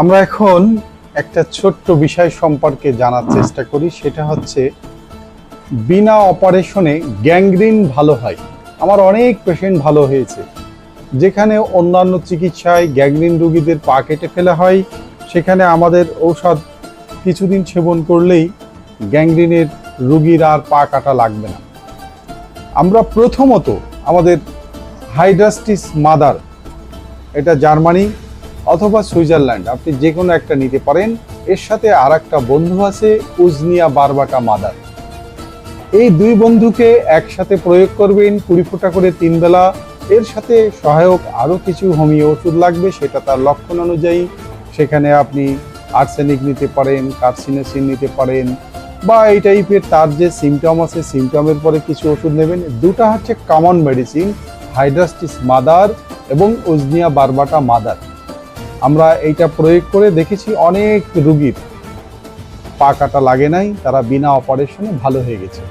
আমরা এখন একটা ছোট্ট বিষয় সম্পর্কে জানার চেষ্টা করি, সেটা হচ্ছে বিনা অপারেশনে গ্যাংগ্রিন ভালো হয়। আমার অনেক পেশেন্ট ভালো হয়েছে। যেখানে অন্যান্য চিকিৎসায় গ্যাংগ্রিন রোগীদের পা কেটে ফেলা হয়, সেখানে আমাদের ঔষধ কিছুদিন সেবন করলেই গ্যাংগ্রিনের রোগীর আর পা কাটা লাগবে না। আমরা প্রথমত আমাদের হাইড্রাস্টিস মাদার, এটা জার্মানি অথবা সুইজারল্যান্ড, আপনি যে কোনো একটা নিতে পারেন। এর সাথে আর একটা বন্ধু আছে উজনিয়া বারবাটা মাদার। এই দুই বন্ধুকে একসাথে প্রয়োগ করবেন 20 ফোঁটা করে 3 বেলা। এর সাথে সহায়ক আরও কিছু হোমিও ওষুধ লাগবে, সেটা তার লক্ষণ অনুযায়ী। সেখানে আপনি আর্সেনিক নিতে পারেন, কার্সিনোসিন নিতে পারেন, বা এই টাইপের তার যে সিমটম আছে সিমটমের পরে কিছু ওষুধ নেবেন। দুটা হচ্ছে কমন মেডিসিন, হাইড্রাস্টিস মাদার এবং উজনিয়া বারবাটা মাদার। আমরা এইটা প্রয়োগ করে দেখেছি অনেক রুগীর পা কাটা লাগে নাই, তারা বিনা অপারেশনে ভালো হয়ে গেছে।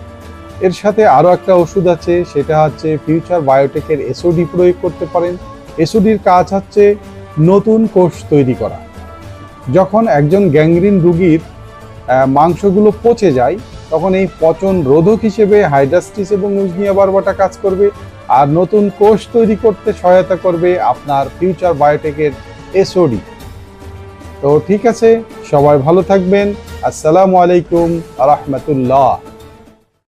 এর সাথে আরও একটা ওষুধ আছে, সেটা হচ্ছে ফিউচার বায়োটেকের এসওডি প্রয়োগ করতে পারেন। এসওডির কাজ হচ্ছে নতুন কোষ তৈরি করা। যখন একজন গ্যাংগ্রিন রুগীর মাংসগুলো পচে যায়, তখন এই পচন রোধক হিসেবে হাইড্রাস্টিস এবং উজনিয়া বারবাটা কাজ করবে, আর নতুন কোষ তৈরি করতে সহায়তা করবে আপনার ফিউচার বায়োটেকের এসওডি। তো ঠিক আছে, সবাই ভালো থাকবেন। আসসালামু আলাইকুম আ রহমতুল্লাহ।